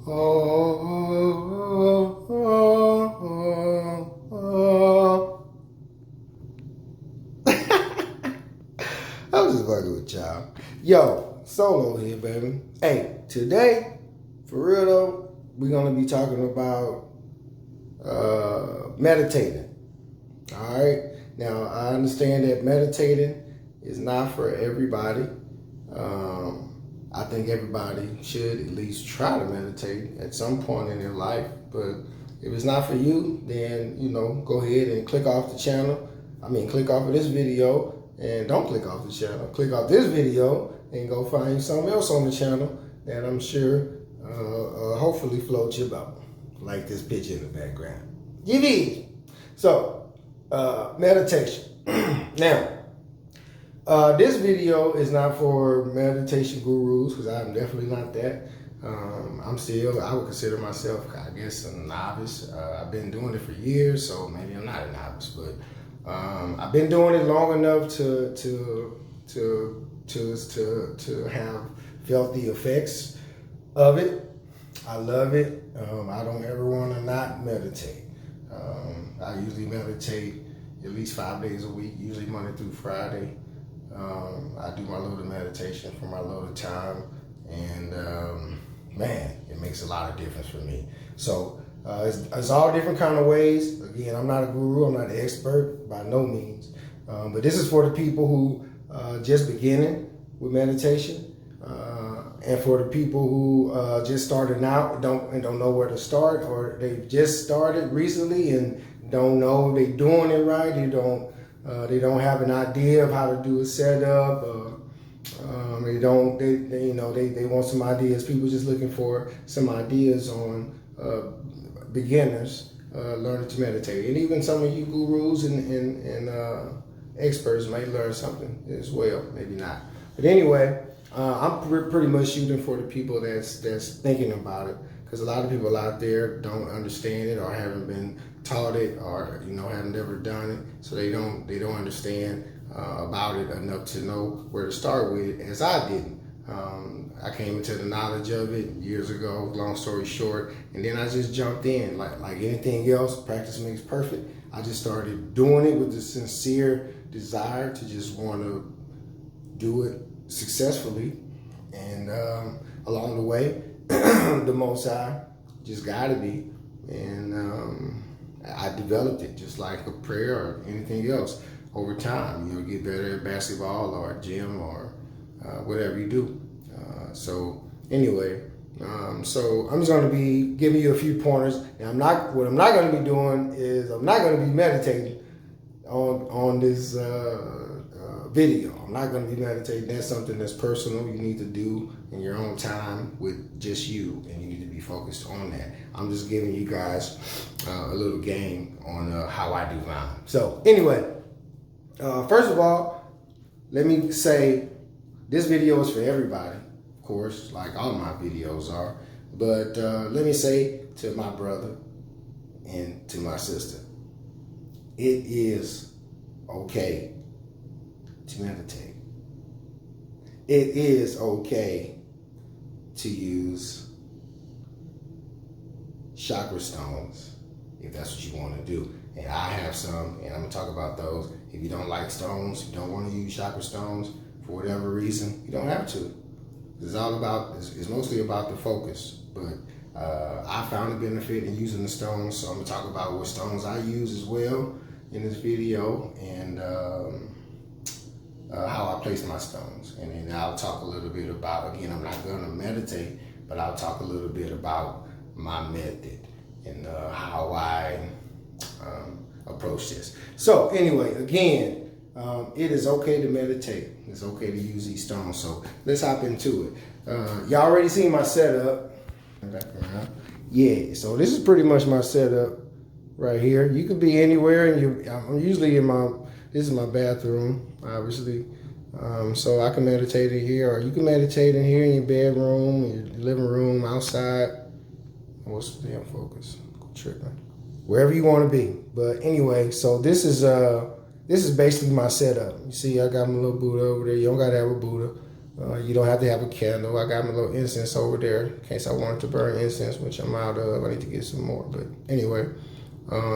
I'm just fucking with y'all. Yo, Solo here, baby. Hey, today, for real though, we're gonna be talking about meditating. All right. Now, I understand that meditating is not for everybody. I think everybody should at least try to meditate at some point in their life. But if it's not for you, then, go ahead and click off the channel. Click off of this video and don't click off the channel. Click off this video and go find something else on the channel that I'm sure hopefully floats your boat. Like this picture in the background. Jafeelzme. So, meditation. Now, this video is not for meditation gurus because I'm definitely not that. I would consider myself, I guess, a novice. I've been doing it for years, so maybe I'm not a novice, but I've been doing it long enough to have felt the effects of it. I love it. I don't ever want to not meditate. I usually meditate at least 5 days a week, usually Monday through Friday. I do my little meditation for my little time, and man, it makes a lot of difference for me. So it's all different kind of ways. Again, I'm not a guru, I'm not an expert by no means, but this is for the people who just beginning with meditation, and for the people who just starting out and don't know where to start, or they've just started recently and don't know they're doing it right. They don't have an idea of how to do a setup. They want some ideas. People just looking for some ideas on beginners learning to meditate. And even some of you gurus and experts may learn something as well, maybe not. But anyway, I'm pretty much shooting for the people that's thinking about it, because a lot of people out there don't understand it or haven't been taught it, or haven't ever done it, so they don't understand about it enough to know where to start with, as I didn't. I came into the knowledge of it years ago, long story short, and then I just jumped in. Like anything else, practice makes perfect. I just started doing it with the sincere desire to just want to do it successfully, and along the way, the Most High just guided me, and I developed it just like a prayer or anything else over time. Get better at basketball or gym or whatever you do. So anyway, so I'm just going to be giving you a few pointers. And what I'm not going to be doing is I'm not going to be meditating on this video. I'm not going to be meditating. That's something that's personal. You need to do in your own time with just you, and you need to be focused on that. I'm just giving you guys a little game on how I do mine. So anyway, first of all, let me say this video is for everybody, of course, like all my videos are. But let me say to my brother and to my sister, it is okay to meditate. It is okay to use chakra stones if that's what you want to do. And I have some, and I'm going to talk about those. If you don't like stones, you don't want to use chakra stones for whatever reason, you don't have to. It's mostly about the focus. But I found a benefit in using the stones, so I'm going to talk about what stones I use as well in this video, and how I place my stones. And then I'll talk a little bit about, again, I'm not going to meditate, but I'll talk a little bit about my method and how I approach this. So anyway, again, it is okay to meditate. It's okay to use these stones. So let's hop into it. Y'all already seen my setup. Yeah, so this is pretty much my setup right here. You could be anywhere, and I'm usually this is my bathroom, obviously. So I can meditate in here, or you can meditate in here in your bedroom, your living room, outside. What's the damn focus? Tripping. Wherever you want to be. But anyway, so this is basically my setup. You see, I got my little Buddha over there. You don't gotta have a Buddha. You don't have to have a candle. I got my little incense over there in case I wanted to burn incense, which I'm out of. I need to get some more. But anyway,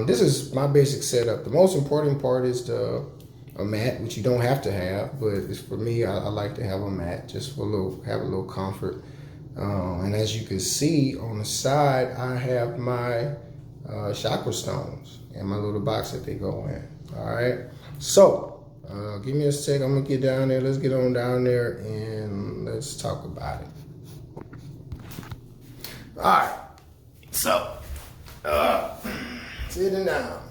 this is my basic setup. The most important part is a mat, which you don't have to have, but it's, for me, I like to have a mat just for have a little comfort. And as you can see on the side, I have my chakra stones and my little box that they go in. All right, so give me a sec. I'm gonna get down there. Let's get on down there and let's talk about it. All right, so sitting down.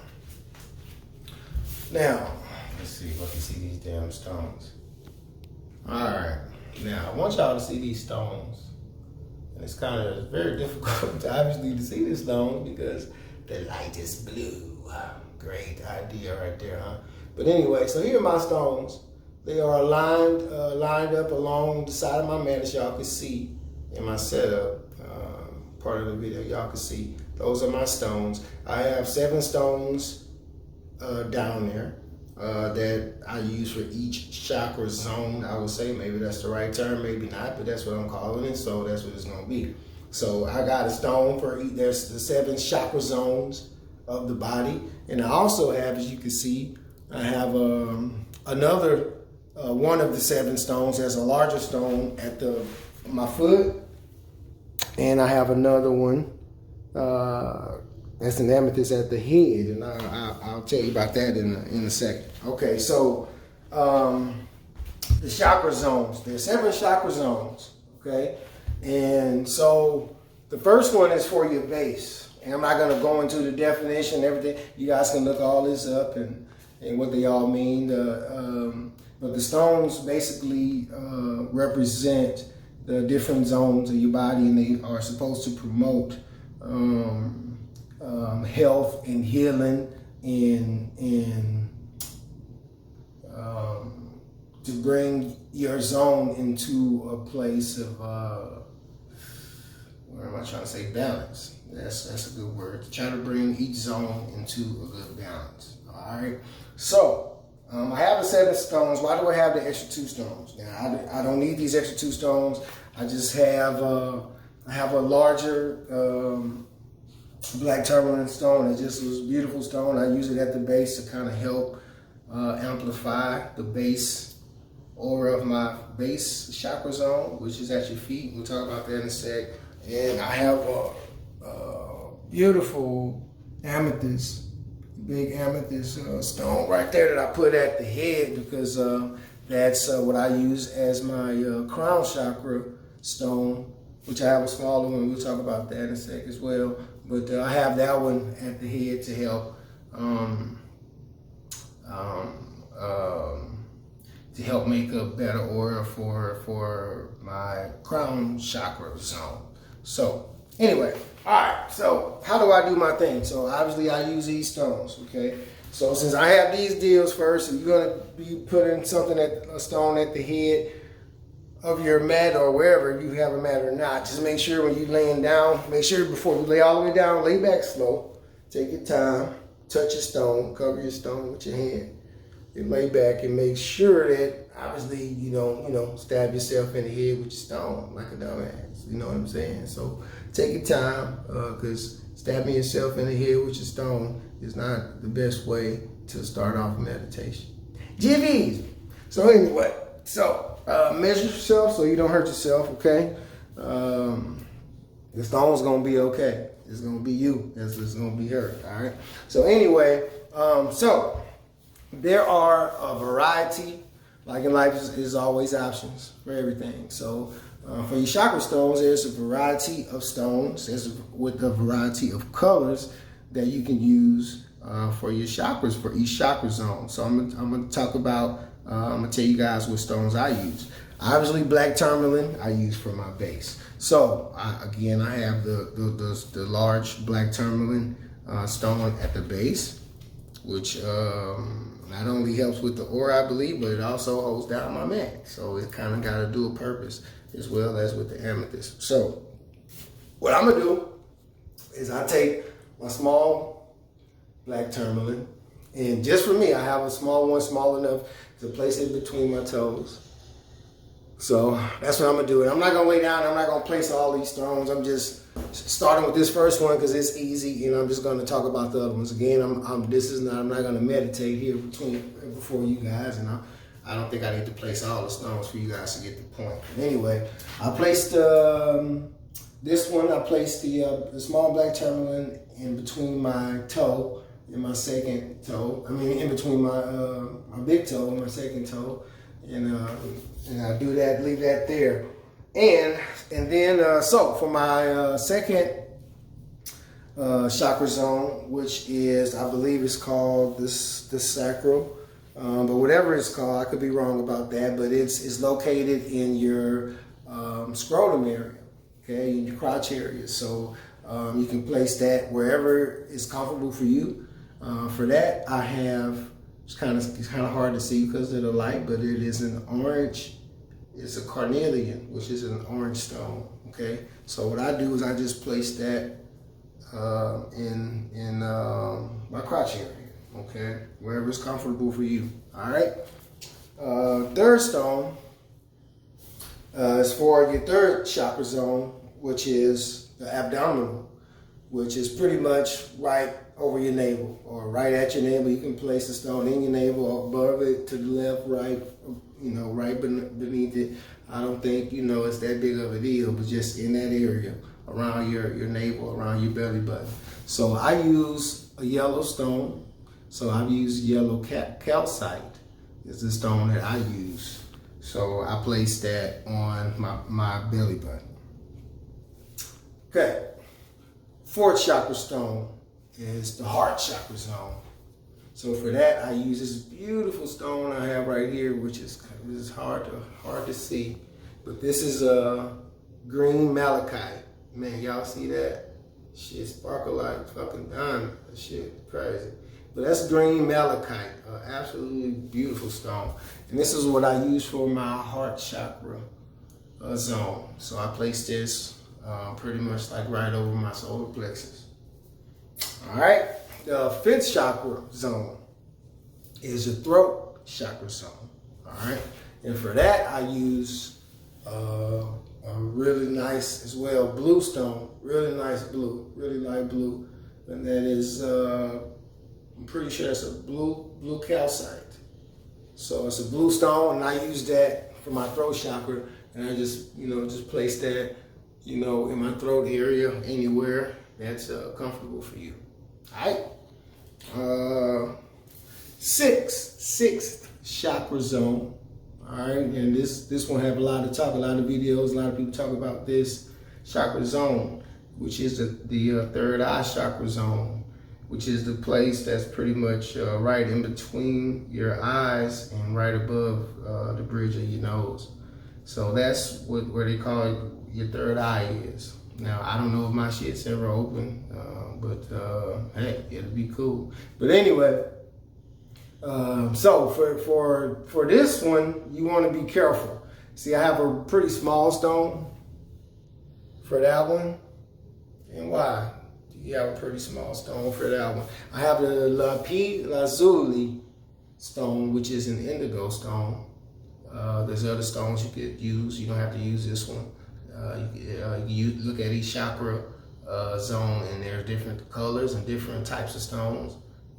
Now, let's see if I can see these damn stones. All right, now I want y'all to see these stones. And it's kind of very difficult, obviously, to see the stones because the light is blue. Great idea right there, huh? But anyway, so here are my stones. They are lined up along the side of my mat, as y'all can see in my setup. Part of the video, y'all can see. Those are my stones. I have 7 stones down there that I use for each chakra zone. I would say maybe that's the right term, maybe not, but that's what I'm calling it, so that's what it's gonna be. So I got a stone for each. There's the 7 chakra zones of the body, and I also have, as you can see, I have another one of the 7 stones. There's a larger stone at my foot, and I have another one that's an amethyst at the head, and I'll tell you about that in a second. Okay, so the chakra zones. There's 7 chakra zones. Okay, and so the first one is for your base, and I'm not going to go into the definition and everything. You guys can look all this up and what they all mean. But the stones basically represent the different zones of your body, and they are supposed to promote health and healing and to bring your zone into a place of what am I trying to say? Balance. That's a good word. To try to bring each zone into a good balance. All right. So I have the 7 stones. Why do I have the extra 2 stones? Now I don't need these extra 2 stones. I just have I have a larger black tourmaline stone. It just was a beautiful stone. I use it at the base to kind of help amplify the base aura of my base chakra zone, which is at your feet. We'll talk about that in a sec. And I have a beautiful amethyst, big amethyst stone right there that I put at the head because that's what I use as my crown chakra stone, which I have a smaller one. We'll talk about that in a sec as well. But I have that one at the head to help make a better aura for my crown chakra zone. So anyway, all right, so how do I do my thing? So obviously I use these stones, okay? So since I have these deals first, if you're gonna be putting a stone at the head of your mat or wherever, if you have a mat or not, just make sure when you're laying down, make sure before you lay all the way down, lay back slow, take your time, touch your stone, cover your stone with your hand, and lay back and make sure that obviously you don't stab yourself in the head with your stone like a dumbass. You know what I'm saying? So take your time, because stabbing yourself in the head with your stone is not the best way to start off meditation. Jafeelzme. So anyway, measure yourself so you don't hurt yourself, okay? The stone's gonna be okay. It's gonna be you that's gonna be hurt, all right? So anyway, so there are a variety, like in life is always options for everything. So for your chakra stones, there's a variety of stones with a variety of colors that you can use for your chakras, for each chakra zone. So I'm gonna talk about, I'm gonna tell you guys what stones I use. Obviously, black tourmaline I use for my base. So I have the large black tourmaline stone at the base, which not only helps with the aura, I believe, but it also holds down my mat. So it kind of got to do a purpose as well as with the amethyst. So what I'm gonna do is I take my small black tourmaline, and just for me, I have a small one, small enough to place it between my toes. So that's what I'm gonna do. And I'm not gonna lay down. I'm not gonna place all these stones. I'm just starting with this first one because it's easy, and I'm just gonna talk about the other ones. Again, I'm not gonna meditate here before you guys, and I don't think I need to place all the stones for you guys to get the point. But anyway, I placed this one. I placed the small black tourmaline in between my toe and my second toe. I mean, in between my big toe and my second toe. And I do that, leave that there. And then, so for my second chakra zone, which is, I believe it's called the sacral, but whatever it's called, I could be wrong about that, but it's located in your scrotum area, okay, in your crotch area. So you can place that wherever is comfortable for you. For that, I have, it's kind of hard to see because of the light, but it is an orange. It's a carnelian, which is an orange stone. Okay, so what I do is I just place that in my crotch area. Okay, wherever it's comfortable for you. All right. Third stone is for your third chakra zone, which is the abdominal, which is pretty much right over your navel or right at your navel. You can place a stone in your navel, above it, to the left, right, right beneath it. I don't think, it's that big of a deal, but just in that area, around your navel, around your belly button. So I use a yellow stone. So I've used yellow calcite is the stone that I use. So I place that on my belly button. Okay, fourth chakra stone is the heart chakra zone. So for that, I use this beautiful stone I have right here, which is hard to see, but this is a green malachite. Man, y'all see that? Shit sparkle like fucking diamond. That shit crazy. But that's green malachite, absolutely beautiful stone. And this is what I use for my heart chakra zone. So I place this pretty much like right over my solar plexus. All right, the fifth chakra zone is your throat chakra zone. All right, and for that I use a really nice as well blue stone, really nice blue, really light blue, and that is I'm pretty sure it's a blue calcite. So it's a blue stone, and I use that for my throat chakra, and I just place that in my throat area, anywhere that's comfortable for you. All right. Sixth chakra zone. All right, and this one have a lot of videos. A lot of people talk about this chakra zone, which is the third eye chakra zone, which is the place that's pretty much right in between your eyes and right above the bridge of your nose. So that's where they call it your third eye is. Now, I don't know if my shit's ever open, but hey, it'll be cool. But anyway, so for this one, you want to be careful. See, I have a pretty small stone for that one. And why? You have a pretty small stone for that one. I have the lapis lazuli stone, which is an indigo stone. There's other stones you could use. You don't have to use this one. You look at each chakra zone, and there's different colors and different types of stones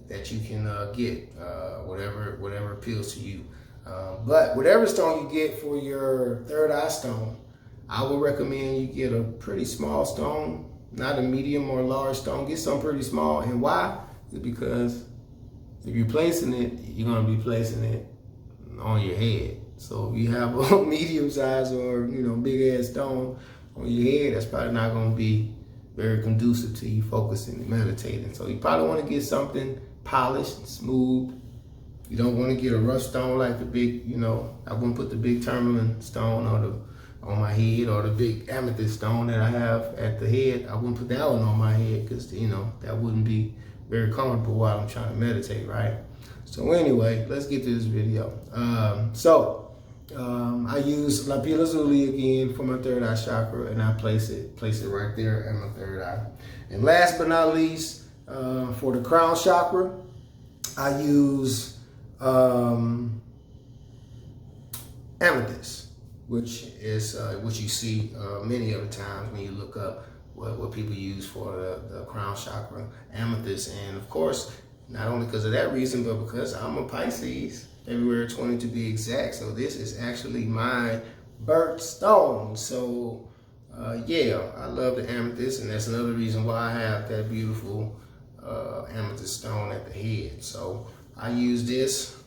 that you can get, whatever appeals to you. But whatever stone you get for your third eye stone, I would recommend you get a pretty small stone, not a medium or large stone. Get something pretty small. And why? It's because if you're placing it, you're going to be placing it on your head. So if you have a medium size or big ass stone on your head, that's probably not going to be very conducive to you focusing and meditating. So you probably want to get something polished and smooth. You don't want to get a rough stone like the big, I wouldn't put the big tourmaline stone on my head, or the big amethyst stone that I have at the head. I wouldn't put that one on my head because that wouldn't be very comfortable while I'm trying to meditate, right? So anyway, let's get to this video. I use lapis lazuli again for my third eye chakra, and I place it right there at my third eye. And last but not least, for the crown chakra, I use amethyst, which is what you see many of the times when you look up what people use for the crown chakra, amethyst. And of course, not only because of that reason, but because I'm a Pisces, February 20 to be exact. So this is actually my birth stone. So yeah, I love the amethyst, and that's another reason why I have that beautiful amethyst stone at the head. So I use this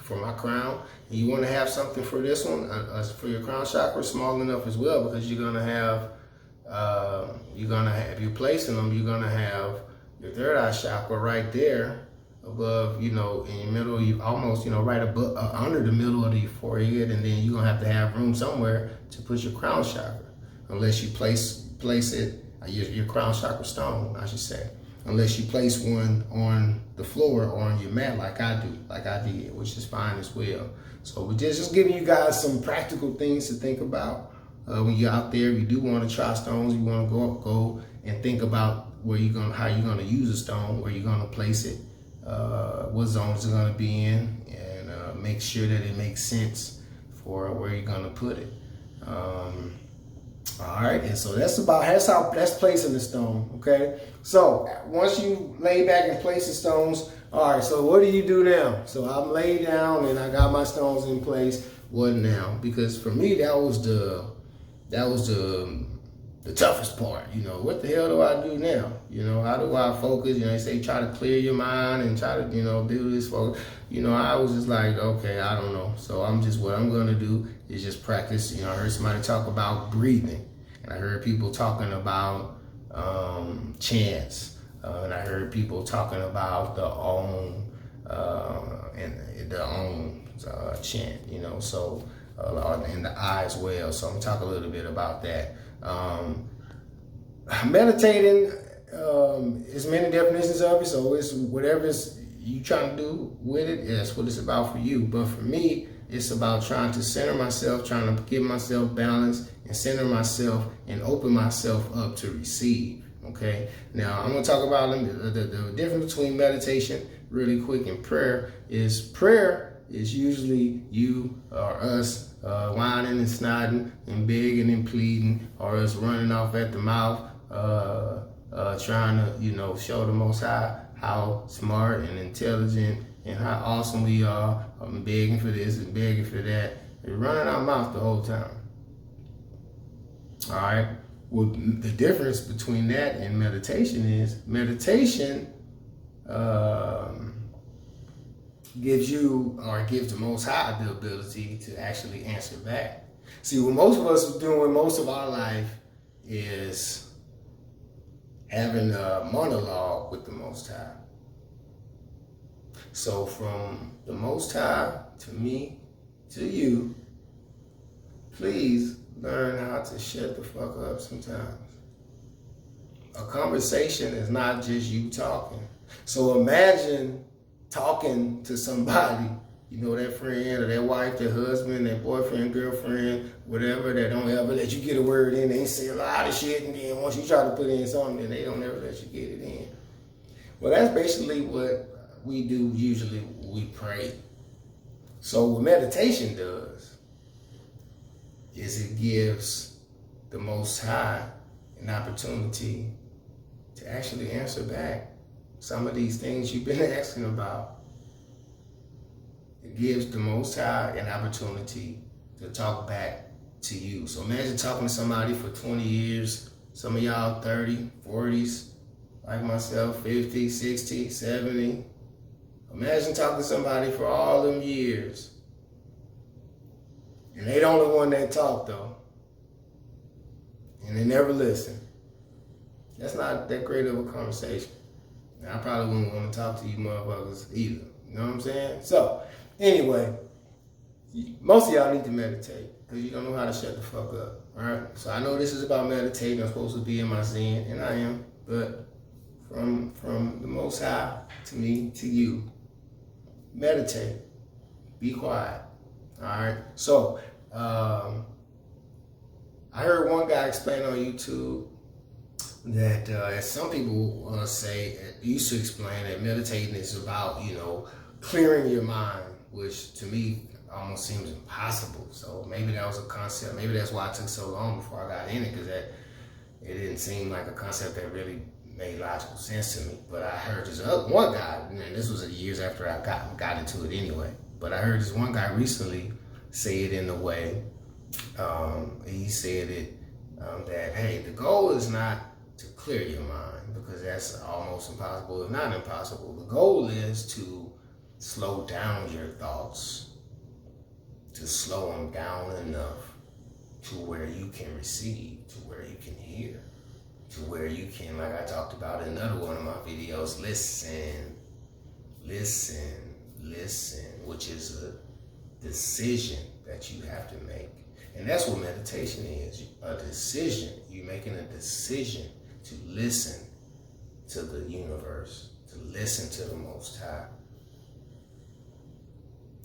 for my crown. And you want to have something for this one, for your crown chakra, small enough as well, because you're gonna have if you're placing them, you're gonna have your third eye chakra right there above, in your middle, you almost, right above, under the middle of the forehead, and then you're gonna have to have room somewhere to put your crown chakra, unless you place it, your crown chakra stone, I should say, unless you place one on the floor or on your mat like I did, which is fine as well. So we're just giving you guys some practical things to think about when you're out there. If you do want to try stones, you want to go and think about how you're gonna use a stone, where you're gonna place it, what zones it's gonna be in, and make sure that it makes sense for where you're gonna put it. All right, and so that's placing the stone. Okay, so once you lay back and place the stones, all right, so what do you do now? So I'm laid down and I got my stones in place. What now? Because for me, that was the toughest part. What the hell do I do now? How do I focus? They say try to clear your mind and try to, do this focus. I was just like, okay, I don't know. So what I'm gonna do is just practice. I heard somebody talk about breathing, and I heard people talking about chants, and I heard people talking about the Om and the Om chant. So and the I as well. So I'm gonna talk a little bit about that. Meditating, is many definitions of it, so it's whatever you trying to do with it, that's what it's about for you. But for me, it's about trying to center myself, trying to give myself balance and center myself and open myself up to receive. Okay, now I'm going to talk about the difference between meditation really quick and prayer is usually you or us whining and snotting and begging and pleading, or us running off at the mouth, trying to, show the Most High how smart and intelligent and how awesome we are. I'm begging for this and begging for that. We're running our mouth the whole time. All right. Well, the difference between that and meditation is meditation gives the Most High the ability to actually answer back. See, what most of us are doing most of our life is having a monologue with the Most High. So from the Most High to me, to you, please learn how to shut the fuck up sometimes. A conversation is not just you talking. So imagine talking to somebody, that friend or that wife, that husband, that boyfriend, girlfriend, whatever, that don't ever let you get a word in. They say a lot of shit, and then once you try to put in something, then they don't ever let you get it in. Well, that's basically what we do usually. We pray. So what meditation does is it gives the Most High an opportunity to actually answer back some of these things you've been asking about. It gives the Most High an opportunity to talk back to you. So imagine talking to somebody for 20 years, some of y'all 30, 40s, like myself, 50, 60, 70. Imagine talking to somebody for all them years. And they the only one that talk though. And they never listen. That's not that great of a conversation. I probably wouldn't want to talk to you motherfuckers either. You know what I'm saying? So, anyway, most of y'all need to meditate because you don't know how to shut the fuck up. Alright? So I know this is about meditating. I'm supposed to be in my zen, and I am. But from the Most High to me, to you, meditate. Be quiet. Alright? So, I heard one guy explain on YouTube that as some people used to explain that meditating is about, clearing your mind, which to me, almost seems impossible. So maybe that was a concept. Maybe that's why it took so long before I got in it, because it didn't seem like a concept that really made logical sense to me. But I heard this one guy, and this was years after I got into it anyway. But I heard this one guy recently say it in a way. He said it that, hey, the goal is not to clear your mind, because that's almost impossible, if not impossible. The goal is to slow down your thoughts, to slow them down enough to where you can receive, to where you can hear, to where you can, like I talked about in another one of my videos, listen, which is a decision that you have to make. And that's what meditation is, a decision. You're making a decision to listen to the universe, to listen to the Most High,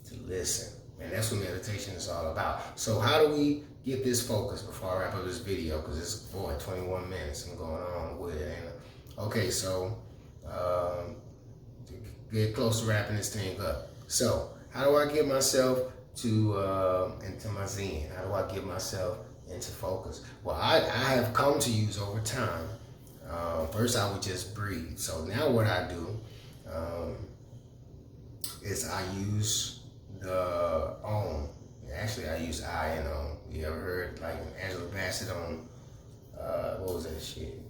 to listen. And that's what meditation is all about. So how do we get this focus before I wrap up this video? Because it's, 21 minutes I'm going on with it. Okay, so get close to wrapping this thing up. So how do I get myself to into my zen? How do I get myself into focus? Well, I have come to use over time. First, I would just breathe. So now what I do is I use the Om. Actually, I use I and Om. You ever heard like Angela Bassett on what was that shit?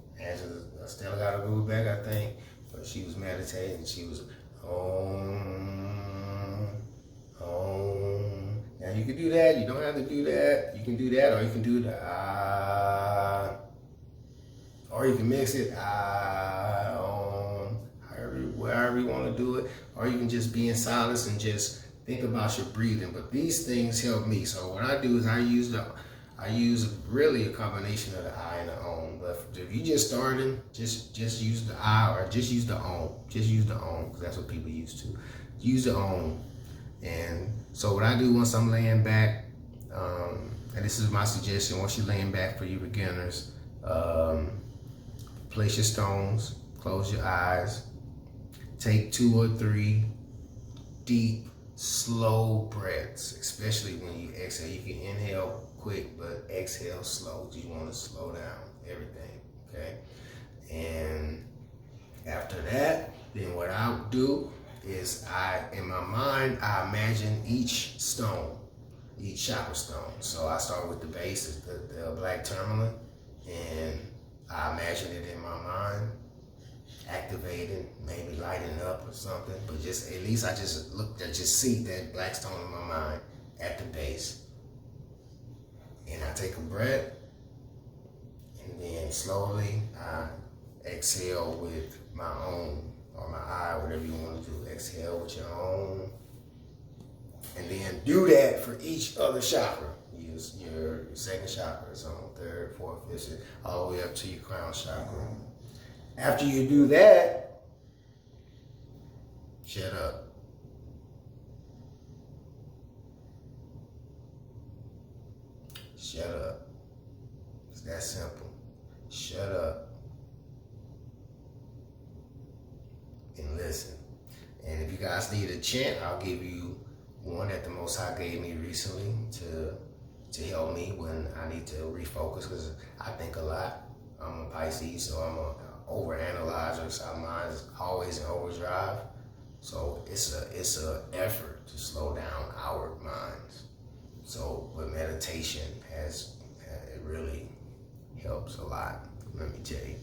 Stella got a groove back, I think. But she was meditating. She was Om. Now you can do that. You don't have to do that. You can do that, or you can do the ah, or you can mix it wherever you want to do it, or you can just be in silence and just think about your breathing. But these things help me. So what I do is I use really a combination of the I and the Om. But if you just starting, just use the I, or just use the Om. Just use the Om, because that's what people used to use the Om. And so what I do once I'm laying back, and this is my suggestion, once you're laying back for you beginners, place your stones, close your eyes, take 2 or 3 deep, slow breaths, especially when you exhale. You can inhale quick, but exhale slow. You want to slow down everything, okay? And after that, then what I'll do is in my mind, I imagine each stone, each chakra stone. So I start with the base, the black tourmaline, and I imagine it in my mind, activating, maybe lighting up or something. But just at least I just see that black stone in my mind at the base. And I take a breath, and then slowly I exhale with my own, or my eye, whatever you want to do. Exhale with your own. And then do that for each other chakra. Use your second chakra, so third, fourth, fifth, all the way up to your crown chakra. After you do that, shut up. Shut up. It's that simple. Shut up. And listen. And if you guys need a chant, I'll give you one that the Most High gave me recently to help me when I need to refocus, because I think a lot. I'm a Pisces, so I'm a overanalyzer, so my mind is always in overdrive. So it's a effort to slow down our minds. So, but meditation it really helps a lot. Let me tell you.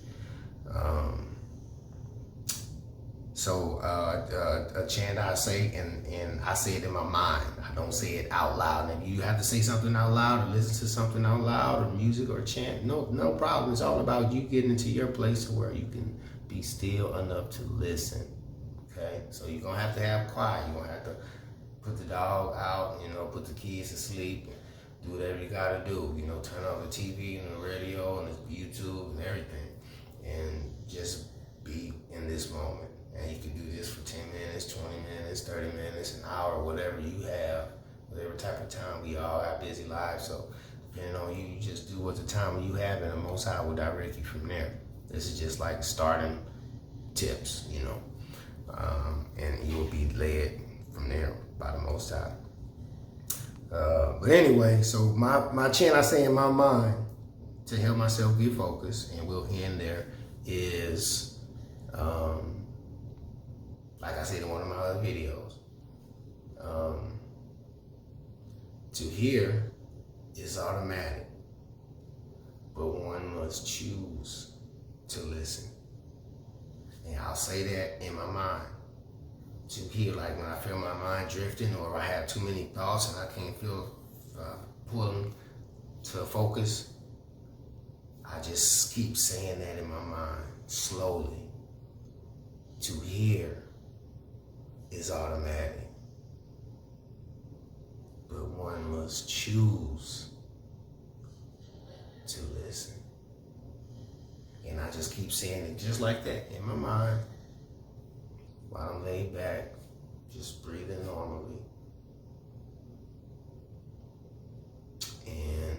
So a chant I say, and I say it in my mind. I don't say it out loud. And if you have to say something out loud, or listen to something out loud, or music, or chant, no problem. It's all about you getting into your place to where you can be still enough to listen. Okay? So you're gonna have to have quiet. You're gonna have to put the dog out, put the kids to sleep, do whatever you gotta do. Turn off the TV and the radio and the YouTube and everything, and just be in this moment. And you can do this for 10 minutes, 20 minutes, 30 minutes, an hour, whatever you have, whatever type of time. We all have busy lives, so depending on you, you just do what the time you have, and the Most High will direct you from there. This is just like starting tips, and you will be led from there by the Most High. But anyway, so my chant I say in my mind to help myself get focused, and we'll end there, is like I said in one of my other videos, to hear is automatic, but one must choose to listen. And I'll say that in my mind. To hear, like when I feel my mind drifting, or I have too many thoughts and I can't pull them to focus, I just keep saying that in my mind slowly. To hear is automatic, but one must choose to listen. And I just keep saying it just like that in my mind while I'm laid back, just breathing normally. And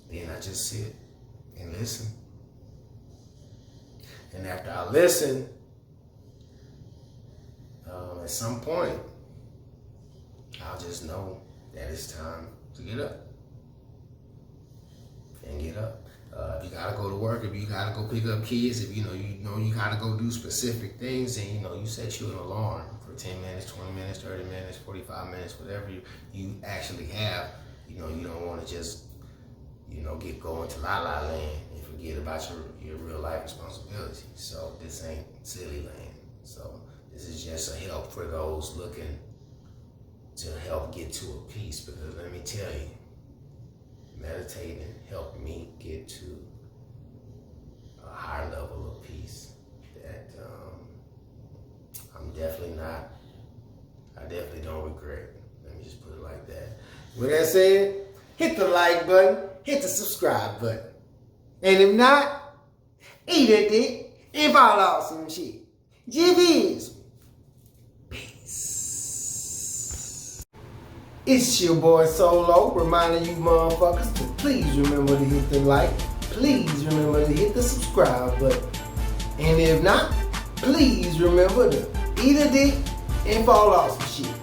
then I just sit and listen. And after I listen, at some point, I'll just know that it's time to get up. And get up. If you gotta go to work, if you gotta go pick up kids, if you know you gotta go do specific things, and you set you an alarm for 10 minutes, 20 minutes, 30 minutes, 45 minutes, whatever you actually have. You don't want to just get going to la la land and forget about your real life responsibilities. So this ain't silly land. So this is just a help for those looking to help get to a peace. Because let me tell you, meditating helped me get to a higher level of peace that I definitely don't regret. Let me just put it like that. With that said, hit the like button, hit the subscribe button. And if not, eat a dick and follow off some shit. Jafeelzme. Peace. It's your boy Solo, reminding you motherfuckers to please remember to hit the like, please remember to hit the subscribe button. And if not, please remember to eat a dick and fall off some shit.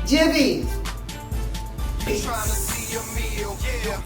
Jafeelzme. Peace.